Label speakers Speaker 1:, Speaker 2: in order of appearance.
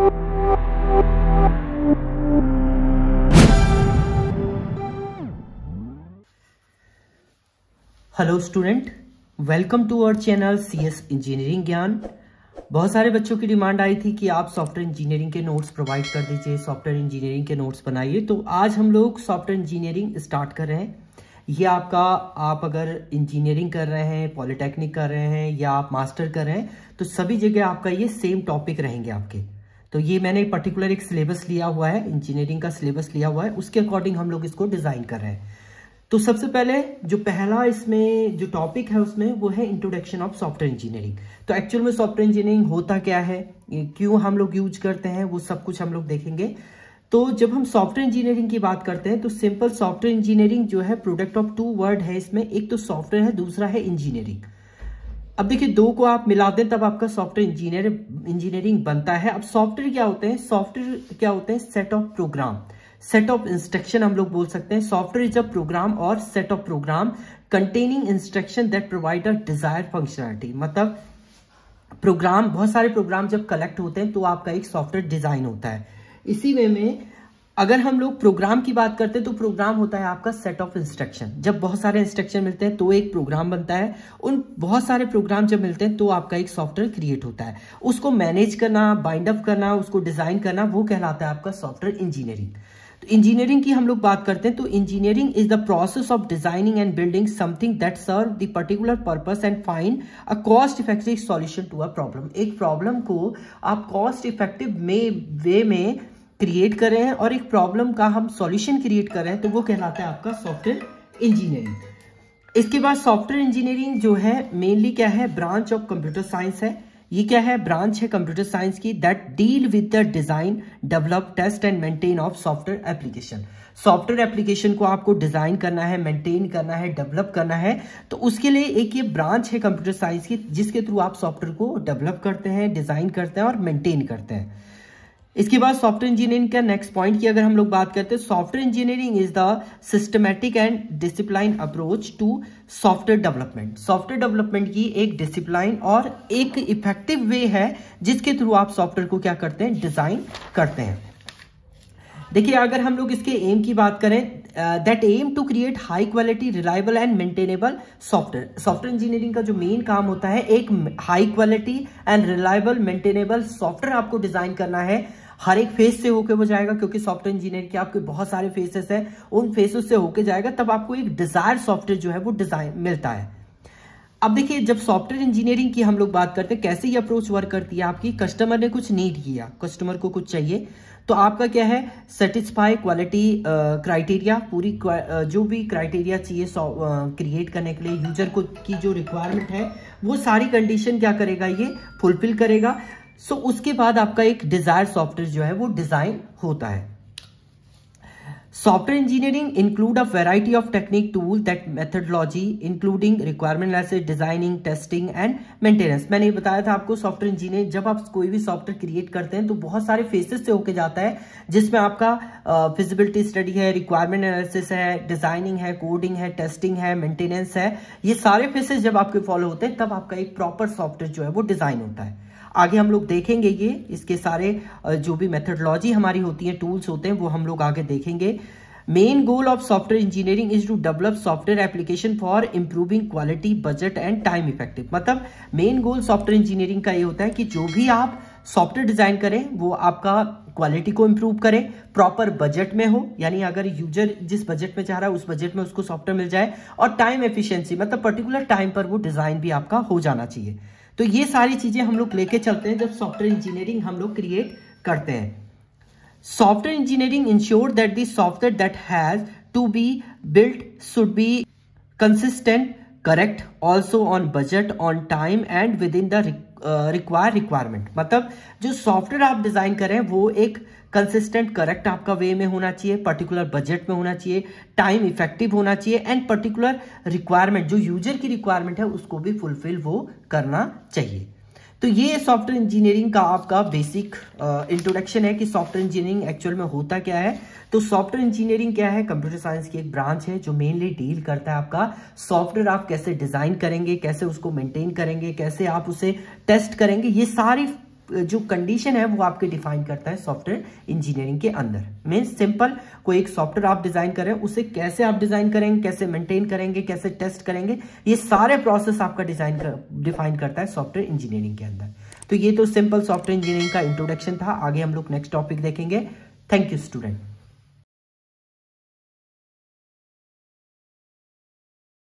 Speaker 1: Hello student, welcome to our channel CS engineering Gyan. बहुत सारे बच्चों की डिमांड आई थी कि आप सॉफ्टवेयर इंजीनियरिंग के नोट्स प्रोवाइड कर दीजिए, सॉफ्टवेयर इंजीनियरिंग के नोट्स बनाइए। तो आज हम लोग सॉफ्टवेयर इंजीनियरिंग स्टार्ट कर रहे हैं। ये आप अगर इंजीनियरिंग कर रहे हैं, पॉलिटेक्निक कर रहे हैं या आप मास्टर कर रहे हैं, तो सभी जगह आपका ये सेम टॉपिक रहेंगे आपके। तो ये मैंने पर्टिकुलर एक सिलेबस लिया हुआ है, इंजीनियरिंग का सिलेबस लिया हुआ है, उसके अकॉर्डिंग हम लोग इसको डिजाइन कर रहे हैं। तो सबसे पहले जो पहला इसमें जो टॉपिक है उसमें वो है इंट्रोडक्शन ऑफ सॉफ्टवेयर इंजीनियरिंग। तो एक्चुअल में सॉफ्टवेयर इंजीनियरिंग होता क्या है, क्यों हम लोग यूज करते हैं, वो सब कुछ हम लोग देखेंगे। तो जब हम सॉफ्टवेयर इंजीनियरिंग की बात करते हैं तो सिंपल सॉफ्टवेयर इंजीनियरिंग जो है प्रोडक्ट ऑफ टू वर्ड है इसमें, एक तो सॉफ्टवेयर है, दूसरा है इंजीनियरिंग। अब देखिए दो को आप मिला दें तब आपका सॉफ्टवेयर इंजीनियरिंग बनता है। अब सॉफ्टवेयर क्या होते हैं? सॉफ्टवेयर क्या होते हैं? Set of program, set of instruction हम लोग बोल सकते हैं। सॉफ्टवेयर इज अ प्रोग्राम और set of program containing instruction that provide a desired functionality. मतलब प्रोग्राम, बहुत सारे प्रोग्राम जब कलेक्ट होते हैं तो आपका एक सॉफ्टवेयर डिजाइन होता है। इसी वे में अगर हम लोग प्रोग्राम की बात करते हैं तो प्रोग्राम होता है आपका सेट ऑफ इंस्ट्रक्शन। जब बहुत सारे इंस्ट्रक्शन मिलते हैं तो एक प्रोग्राम बनता है। उन बहुत सारे प्रोग्राम जब मिलते हैं तो आपका एक सॉफ्टवेयर क्रिएट होता है। उसको मैनेज करना, बाइंड अप करना, उसको डिजाइन करना, वो कहलाता है आपका सॉफ्टवेयर इंजीनियरिंग। तो इंजीनियरिंग की हम लोग बात करते हैं तो engineering is the process of designing and building something that serve the particular purpose and find a cost effective solution to a problem. एक प्रॉब्लम को आप कॉस्ट इफेक्टिव वे में क्रिएट कर रहे हैं और एक प्रॉब्लम का हम सॉल्यूशन क्रिएट कर रहे हैं, तो वो कहलाता है आपका सॉफ्टवेयर इंजीनियरिंग। इसके बाद सॉफ्टवेयर इंजीनियरिंग जो है मेनली क्या है, ब्रांच ऑफ कंप्यूटर साइंस है। ये क्या है? ब्रांच है कंप्यूटर साइंस की that deal with the design, develop, test and maintain of software application. Software application को आपको डिजाइन करना है, मेंटेन करना है, डेवलप करना है, तो उसके लिए एक ये ब्रांच है कंप्यूटर साइंस की जिसके थ्रू आप सॉफ्टवेयर को डेवलप करते हैं, डिजाइन करते हैं और मेंटेन करते हैं। इसके बाद सॉफ्टवेयर इंजीनियरिंग का नेक्स्ट पॉइंट की अगर हम लोग बात करते हैं, software engineering is the systematic and discipline approach to software development. Software development की एक डिसिप्लिन और एक इफेक्टिव वे है जिसके थ्रू आप सॉफ्टवेयर को क्या करते हैं, डिजाइन करते हैं। देखिए अगर हम लोग इसके एम की बात करें, that aim to create high quality, reliable and maintainable software. Software engineering का जो मेन काम होता है एक high quality and reliable maintainable software आपको डिजाइन करना है। हर एक फेस से होके वो जाएगा, क्योंकि सॉफ्टवेयर इंजीनियर के आपके बहुत सारे फेसेस हैं, उन फेसेस से होके जाएगा, तब आपको एक डिजायर सॉफ्टवेयर जो है वो डिजाइन मिलता है। अब देखिए जब सॉफ्टवेयर इंजीनियरिंग की हम लोग बात करते हैं, कैसे ये अप्रोच वर्क करती है आपकी, कस्टमर ने कुछ नीड किया, कस्टमर को कुछ चाहिए, तो आपका क्या है, सेटिस्फाई क्वालिटी क्राइटेरिया, पूरी जो भी क्राइटेरिया चाहिए क्रिएट करने के लिए यूजर को की जो रिक्वायरमेंट है वो सारी कंडीशन क्या करेगा, ये फुलफिल करेगा। सो उसके बाद आपका एक डिजायर सॉफ्टवेयर जो है वो डिजाइन होता है। Software engineering include a variety of technique, tool, that methodology including requirement analysis, designing, testing and maintenance. मैंने बताया था आपको सॉफ्टवेयर इंजीनियर जब आप कोई भी सॉफ्टवेयर क्रिएट करते हैं तो बहुत सारे फेसेस से होके जाता है, जिसमें आपका फिजिबिलिटी स्टडी है, रिक्वायरमेंट एनालिसिस है, डिजाइनिंग है, कोडिंग है, टेस्टिंग है, मेंटेनेंस है। ये सारे फेसेस जब आपके फॉलो होते हैं तब आपका एक प्रॉपर सॉफ्टवेयर जो है वो डिजाइन होता है। आगे हम लोग देखेंगे ये इसके सारे जो भी मेथडोलॉजी हमारी होती है, टूल्स होते हैं, वो हम लोग आगे देखेंगे। Main goal of software engineering is to develop software application for improving quality, budget and time effective. मतलब मेन गोल सॉफ्टवेयर इंजीनियरिंग का ये होता है कि जो भी आप सॉफ्टवेयर डिजाइन करें वो आपका क्वालिटी को इंप्रूव करे, प्रॉपर बजट में हो, यानी अगर यूजर जिस बजट में चाह रहा है उस बजट में उसको सॉफ्टवेयर मिल जाए, और टाइम एफिशिएंसी, मतलब पर्टिकुलर टाइम पर वो डिजाइन भी आपका हो जाना चाहिए। तो ये सारी चीजें हम लोग लेके चलते हैं जब सॉफ्टवेयर इंजीनियरिंग हम लोग क्रिएट करते हैं। Software engineering ensure that the software that has to be built should be consistent, correct, also on budget, on time and within the requirement. मतलब जो सॉफ्टवेयर आप डिजाइन करें वो एक कंसिस्टेंट, करेक्ट आपका वे में होना चाहिए, पर्टिकुलर बजट में होना चाहिए, टाइम इफेक्टिव होना चाहिए एंड पर्टिकुलर रिक्वायरमेंट, जो यूजर की रिक्वायरमेंट है उसको भी फुलफिल वो करना चाहिए। तो ये सॉफ्टवेयर इंजीनियरिंग का आपका बेसिक इंट्रोडक्शन है कि सॉफ्टवेयर इंजीनियरिंग एक्चुअल में होता क्या है। तो सॉफ्टवेयर इंजीनियरिंग क्या है, कंप्यूटर साइंस की एक ब्रांच है जो मेनली डील करता है आपका सॉफ्टवेयर आप कैसे डिजाइन करेंगे, कैसे उसको मेंटेन करेंगे, कैसे आप उसे टेस्ट करेंगे, ये सारी जो कंडीशन है वो आपके डिफाइन करता है सॉफ्टवेयर इंजीनियरिंग के अंदर। मीन्स सिंपल, कोई एक सॉफ्टवेयर आप डिजाइन कर रहे हैं, उसे कैसे आप डिजाइन करेंगे, कैसे मेंटेन करेंगे, कैसे टेस्ट करेंगे, ये सारे प्रोसेस आपका डिफाइन करता है सॉफ्टवेयर इंजीनियरिंग के अंदर। तो ये तो सिंपल सॉफ्टवेयर इंजीनियरिंग का इंट्रोडक्शन था। आगे हम लोग नेक्स्ट टॉपिक देखेंगे। Thank you student.